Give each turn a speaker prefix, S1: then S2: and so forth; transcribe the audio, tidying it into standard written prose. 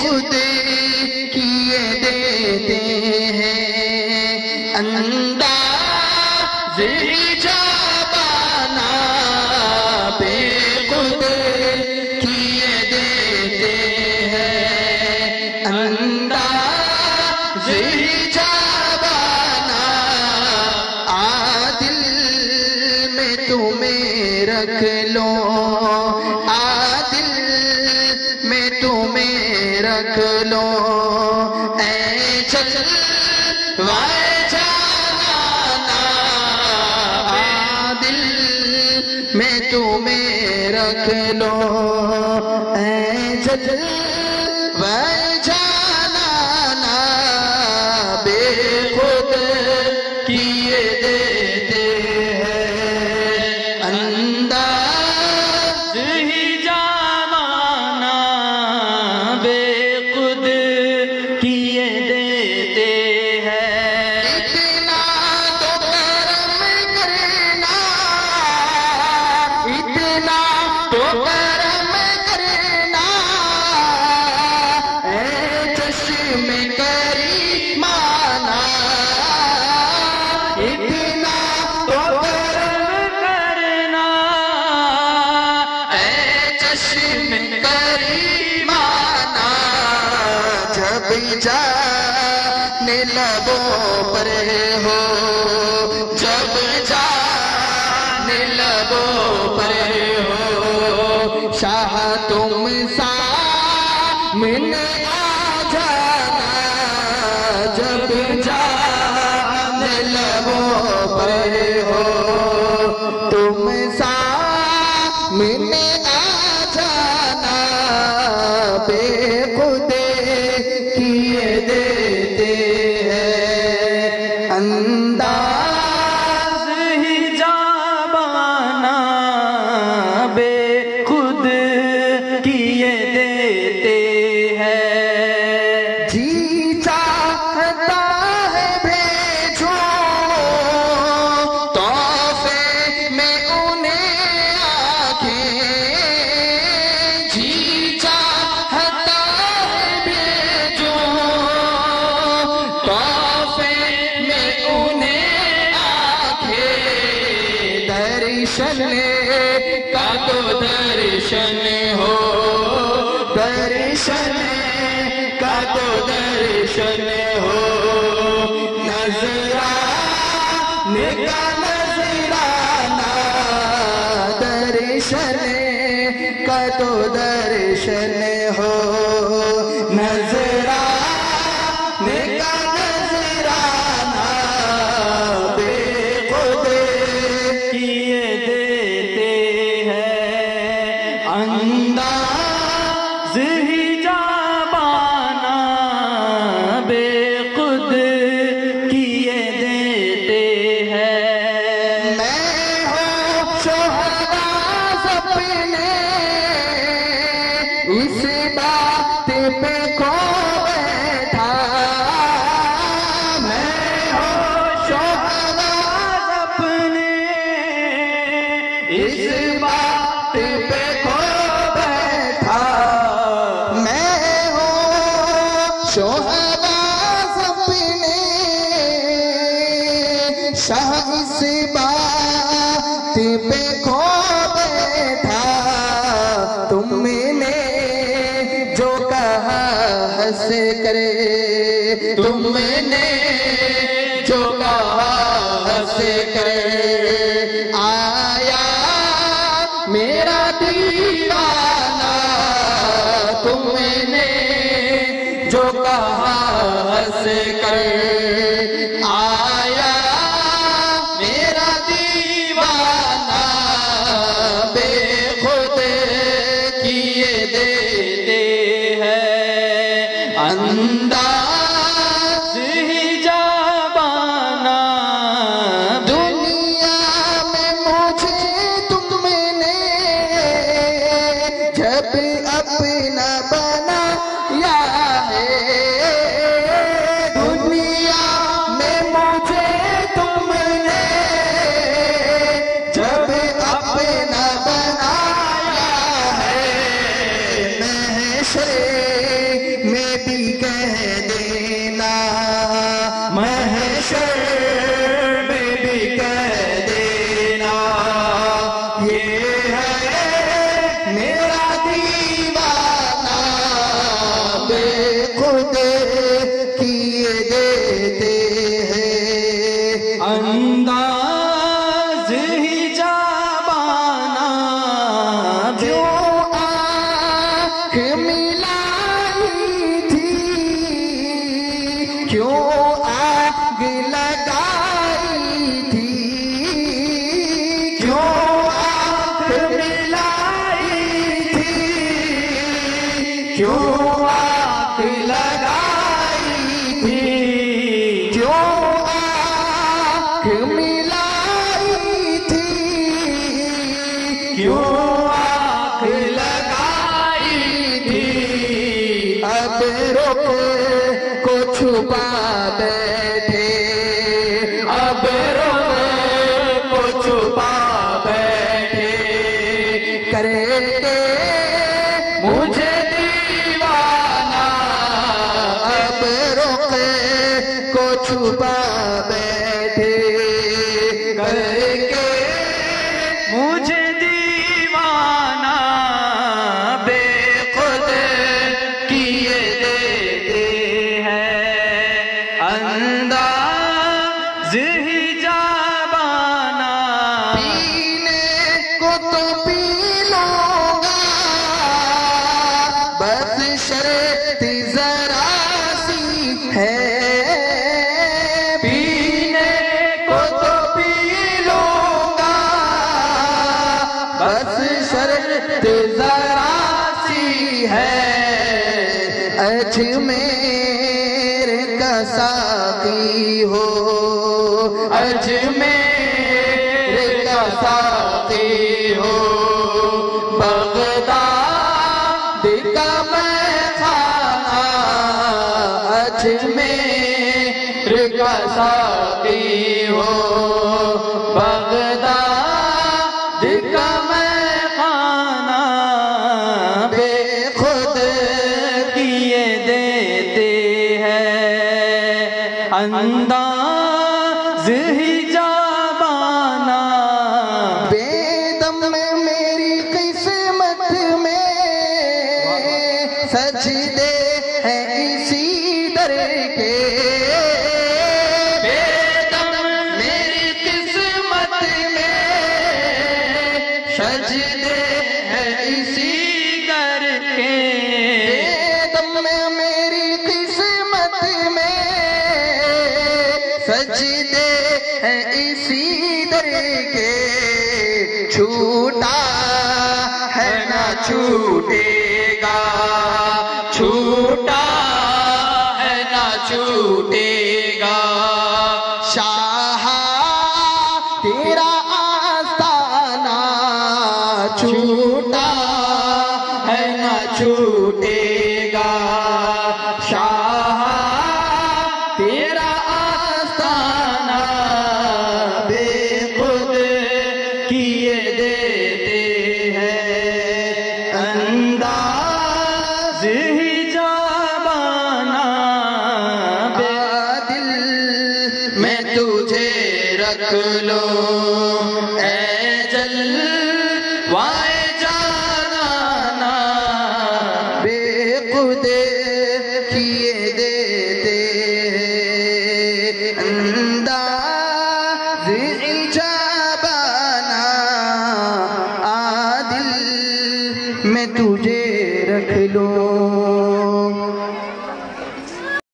S1: खुद किए देते हैं अंदाज़ हिजाबाना बेखुद किए देते हैं अंदाज़ हिजाबाना आदिल में तुम्हें रख लो आदिल में तुम्हें रख लो ऐ जलवाए जाना आदिल में तुम्हें रख लो ऐ जलवाए जाना बेखुद किए देते हैं अंदाज़
S2: हिजाबाना बेखुद किए देते हैं।
S1: इतना तो करम करना इतना तो करम करना ऐ चश्मे करीमाना इतना तो करम
S2: करना
S1: ऐ चश्मे करीमाना जब जाने लबों पर हो जब जाने लबों पर हो शाह तुम सामने आ जाना जब जाने लबों पर हो तुम सामने आ जाना बेखुद किए देते हैं अंदाज़
S2: हिजाबाना बेखुद किए देते हैं।
S1: जी चाहता है भेजो तोहफे में उन्हें आंखें जी चाहता है भेजो तोहफे में उन्हें आंखें दर्शन का तो दर्शन हो दर्शन का तो दर्शन हो नजराने का नजराना दर्शन का तो दर्शन हो नजराने का नजराना बेखुद
S2: किए देते हैं अंदाज़ हिजाबाना बेखुद किए देते हैं।
S1: मैं हो शोहराज अपने इस बात पे खो बैठा मैं हो शोहराज
S2: अपने
S1: इस बात पे खो बैठा मैं हो शोहराज अपने शाह इस बात पे खो बैठा तुमने जो कहा हंस करे तुमने जो कहा हंस करे आया मेरा दीवाना तुमने जो कहा हंस कर आया मेरा दीवाना बेखुद किए देते हैं अंदाज़
S2: हिजाबाना
S1: दुनिया में मुझे तुमने जब अपना बनाया है दुनिया में मुझे तुमने जब अपना बनाया है महशर बेखुद किए देते हैं।
S2: अंदाज ही जाबाना
S1: जो आँख मिलाई थी, क्यों आग लगाई थी, क्यों आँख मिलाई थी, क्यों आग लगाई थी, क्यों आँख मिलाई थी,
S2: क्यों आँख लगाई थी।
S1: अब रुख को छुपा बैठे,
S2: अब रुख को छुपा बैठे,
S1: करके
S2: मुझे दीवाना।
S1: अब रुख को छुपा बैठे, करके
S2: मुझे दीवाना बेखुद किए देते हैं। अंदाज ही जाबाना
S1: पीने को तो पी लूंगा, बस शर्त जरा सी है।
S2: पीने को तो पी लूंगा,
S1: बस शर्त जरा सी है। अजमेर का साकी हो,
S2: अजमेर का साथी हो,
S1: बगदाद का मैं खाना। अजमेर का साकी हो, बगदाद का मैं खाना। बेखुद
S2: किए देते हैं। अंदाज ही जाबाना
S1: बेदम मेरी किस्मत में सजदे हैं इसी दर के। बेदम मेरी किस्मत में सजदे हैं इसी दर के। बेदम मेरी किस्मत में सजदे हैं इसी दर के। छूटा है ना छूटेगा,
S2: छूटा है ना छूटेगा।
S1: शाह तेरा आस्ताना। छूटा
S2: है ना छूटेगा।
S1: शाह तेरा आस्ताना। बेखुद
S2: किए देते हैं। अंदाज ही जाबाना
S1: दिल में तुझे रख लो ऐ जलवाए जाना। बेखुद किए देते हैं। अंदाज इजाबाना। दिल में तुझे रख लो।